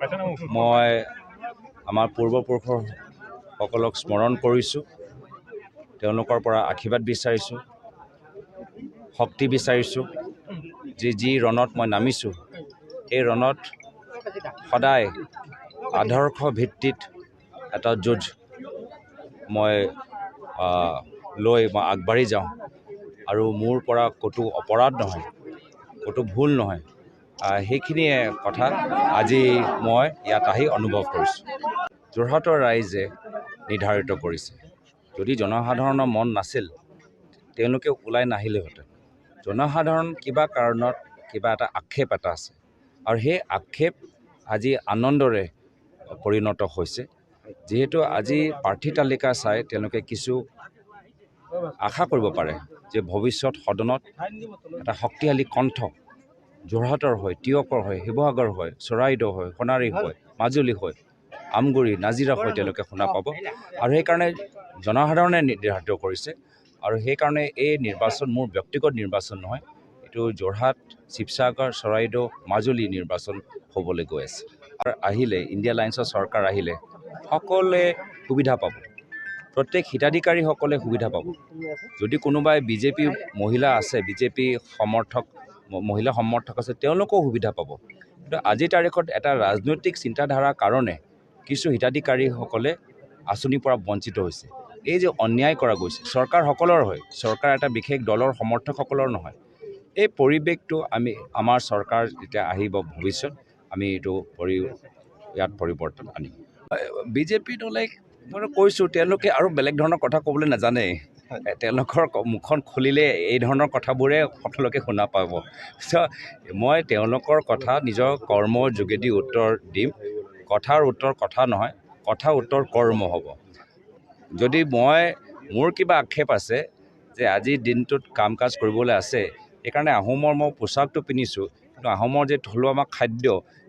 মই আমাৰ পূৰ্বপুৰুষসকলক স্মৰণ কৰিছোঁ, তেওঁলোকৰ পৰা আশীৰ্বাদ বিচাৰিছোঁ, শক্তি বিচাৰিছোঁ। যি ৰণত মই নামিছোঁ, এই ৰণত সদায় আদৰ্শ ভিত্তিত এটা যুঁজ মই আগবাঢ়ি যাওঁ আৰু মোৰ পৰা ক'তো অপৰাধ নহয়, ক'তো ভুল নহয়। সেইখিনিয়ে কথা আজি মই ইয়াত আহি অনুভৱ কৰিছোঁ। যোৰহাটৰ ৰাইজে নিৰ্ধাৰিত কৰিছে। যদি জনসাধাৰণৰ মন নাছিল, তেওঁলোকে ওলাই নাহিলেহেঁতেন। জনসাধাৰণ কিবা কাৰণত কিবা এটা আক্ষেপ এটা আছে, আৰু সেই আক্ষেপ আজি আনন্দৰে পৰিণত হৈছে। যিহেতু আজি প্ৰাৰ্থী তালিকা চাই তেওঁলোকে কিছু আশা কৰিব পাৰে যে ভৱিষ্যত সদনত এটা শক্তিশালী কণ্ঠ যোৰহাটৰ হয়, টিয়কৰ হয়, শিৱসাগৰ হয়, চৰাইদেউ হয়, সোণাৰী হয়, মাজুলী হয়, আমগুৰি, নাজিৰা হয়, তেওঁলোকে শুনা পাব। আৰু সেইকাৰণে জনসাধাৰণে নিৰ্ধাৰিত কৰিছে। আৰু সেইকাৰণে এই নিৰ্বাচন মোৰ ব্যক্তিগত নিৰ্বাচন নহয়, এইটো যোৰহাট, শিৱসাগৰ, চৰাইদেউ, মাজুলী নিৰ্বাচন হ'বলৈ গৈ আছে। আৰু আহিলে ইণ্ডিয়া এলায়েন্সৰ চৰকাৰ আহিলে সকলোৱে সুবিধা পাব, প্ৰত্যেক হিতাধিকাৰীসকলে সুবিধা পাব। যদি কোনোবাই বিজেপি মহিলা আছে, বিজেপি মহিলা সমৰ্থক আছে, তেওঁলোকেও সুবিধা পাব। কিন্তু আজিৰ তাৰিখত এটা ৰাজনৈতিক চিন্তাধাৰাৰ কাৰণে কিছু হিতাধিকাৰীসকলে আঁচনিৰ পৰা বঞ্চিত হৈছে। এই যে অন্যায় কৰা গৈছে, চৰকাৰ সকলৰ হয়, চৰকাৰ এটা বিশেষ দলৰ সমৰ্থকসকলৰ নহয়। এই পৰিৱেশটো আমাৰ চৰকাৰ যেতিয়া আহিব ভৱিষ্যত, আমি এইটো ইয়াত পৰিৱৰ্তন আনিম। বিজেপি দলে মই কৈছোঁ, তেওঁলোকে আৰু বেলেগ ধৰণৰ কথা ক'বলৈ নাজানে। তেওঁলোকৰ মুখখন খুলিলে এই ধৰণৰ কথাবোৰে সকলোকে শুনা পাব। মই তেওঁলোকৰ কথা নিজৰ কৰ্মৰ যোগেদি উত্তৰ দিম। কথাৰ উত্তৰ কথা নহয়, কথা উত্তৰ কৰ্ম হ'ব। যদি মোৰ কিবা আক্ষেপ আছে যে আজিৰ দিনটোত কাম কাজ কৰিবলৈ আছে, সেইকাৰণে আহোমৰ মই পোচাকটো পিন্ধিছোঁ, কিন্তু আহোমৰ যে থলুৱা খাদ্য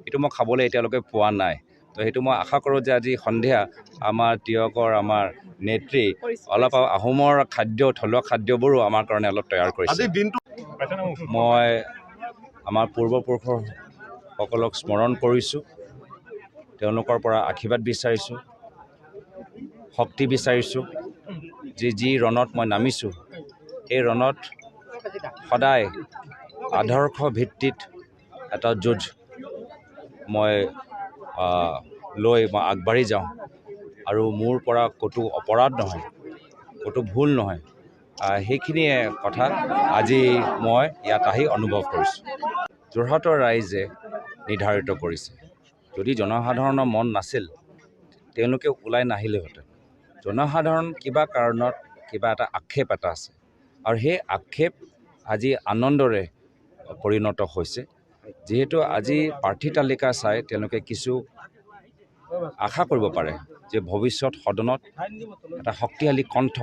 এইটো মই খাবলৈ এতিয়ালৈকে পোৱা নাই। তো সেইটো মই আশা কৰোঁ যে আজি সন্ধিয়া আমাৰ টিয়কৰ আমাৰ নেত্ৰী অলপ আহোমৰ থলুৱা খাদ্যবোৰো আমাৰ কাৰণে অলপ তৈয়াৰ কৰিছে। মই আমাৰ পূৰ্বপুৰুষসকলক স্মৰণ কৰিছোঁ, তেওঁলোকৰ পৰা আশীৰ্বাদ বিচাৰিছোঁ, শক্তি বিচাৰিছোঁ। যি ৰণত মই নামিছোঁ, এই ৰণত সদায় আদৰ্শ ভিত্তিত এটা যুঁজ মই আগবাঢ়ি যাওঁ আৰু মোৰ পৰা ক'তো অপৰাধ নহয়, ক'তো ভুল নহয়। সেইখিনিয়ে কথা আজি মই ইয়াত আহি অনুভৱ কৰিছোঁ। যোৰহাটৰ ৰাইজে নিৰ্ধাৰিত কৰিছে। যদি জনসাধাৰণৰ মন নাছিল, তেওঁলোকে ওলাই নাহিলেহেঁতেন। জনসাধাৰণ কিবা কাৰণত কিবা এটা আক্ষেপ এটা আছে, আৰু সেই আক্ষেপ আজি আনন্দৰে পৰিণত হৈছে। যিহেতু আজি প্ৰাৰ্থী তালিকা চাই তেওঁলোকে কিছু আশা কৰিব পাৰে যে ভৱিষ্যত সদনত এটা শক্তিশালী কণ্ঠ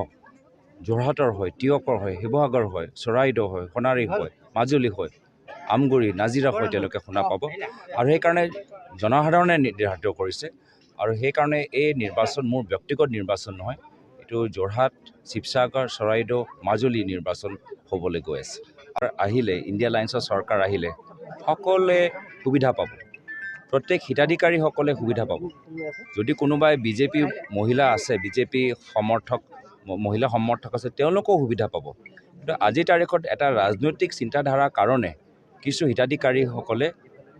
যোৰহাটৰ হয়, টিয়কৰ হয়, শিৱসাগৰ হয়, চৰাইদেউ হয়, সোণাৰী হয়, মাজুলী হয়, আমগুৰি, নাজিৰা হয়, তেওঁলোকে শুনা পাব। আৰু সেইকাৰণে জনসাধাৰণে নিৰ্ধাৰিত কৰিছে। আৰু সেইকাৰণে এই নিৰ্বাচন মোৰ ব্যক্তিগত নিৰ্বাচন নহয়, এইটো যোৰহাট, শিৱসাগৰ, চৰাইদেউ, মাজুলী নিৰ্বাচন হ'বলৈ গৈ আছে। আৰু আহিলে ইণ্ডিয়া এলায়েন্সৰ চৰকাৰ আহিলে সকলোৱে সুবিধা পাব, প্ৰত্যেক হিতাধিকাৰীসকলে সুবিধা পাব। যদি কোনোবাই বিজেপি মহিলা আছে, বিজেপি মহিলা সমৰ্থক আছে, তেওঁলোকেও সুবিধা পাব। কিন্তু আজিৰ তাৰিখত এটা ৰাজনৈতিক চিন্তাধাৰাৰ কাৰণে কিছু হিতাধিকাৰীসকলে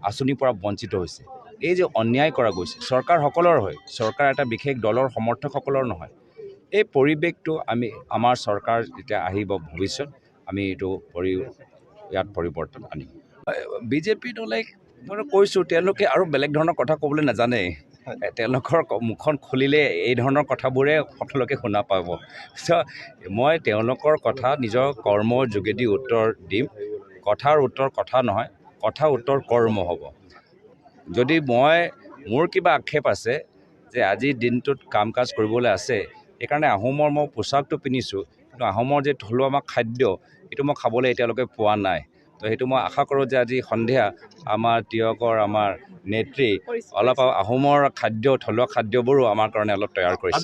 আঁচনিৰ পৰা বঞ্চিত হৈছে। এই যে অন্যায় কৰা গৈছে, চৰকাৰ সকলৰ হয়, চৰকাৰ এটা বিশেষ দলৰ সমৰ্থকসকলৰ নহয়। এই পৰিৱেশটো আমাৰ চৰকাৰ যেতিয়া আহিব ভৱিষ্যত, আমি এইটো ইয়াত পৰিৱৰ্তন আনিম। বিজেপি দলে মই কৈছোঁ, তেওঁলোকে আৰু বেলেগ ধৰণৰ কথা ক'বলৈ নাজানে। তেওঁলোকৰ মুখখন খুলিলে এই ধৰণৰ কথাবোৰে সকলোকে শুনা পাব। মই তেওঁলোকৰ কথা নিজৰ কৰ্মৰ যোগেদি উত্তৰ দিম। কথাৰ উত্তৰ কথা নহয়, কথা উত্তৰ কৰ্ম হ'ব। যদি মোৰ কিবা আক্ষেপ আছে যে আজিৰ দিনটোত কাম কাজ কৰিবলৈ আছে, সেইকাৰণে আহোমৰ মই পোচাকটো পিন্ধিছোঁ, কিন্তু আহোমৰ যে থলুৱা খাদ্য এইটো মই খাবলৈ এতিয়ালৈকে পোৱা নাই। তো সেইটো মই আশা কৰোঁ যে আজি সন্ধিয়া আমাৰ টিয়কৰ আমাৰ নেত্ৰী অলপ আহোমৰ থলুৱা খাদ্যবোৰো আমাৰ কাৰণে অলপ তৈয়াৰ কৰিছে।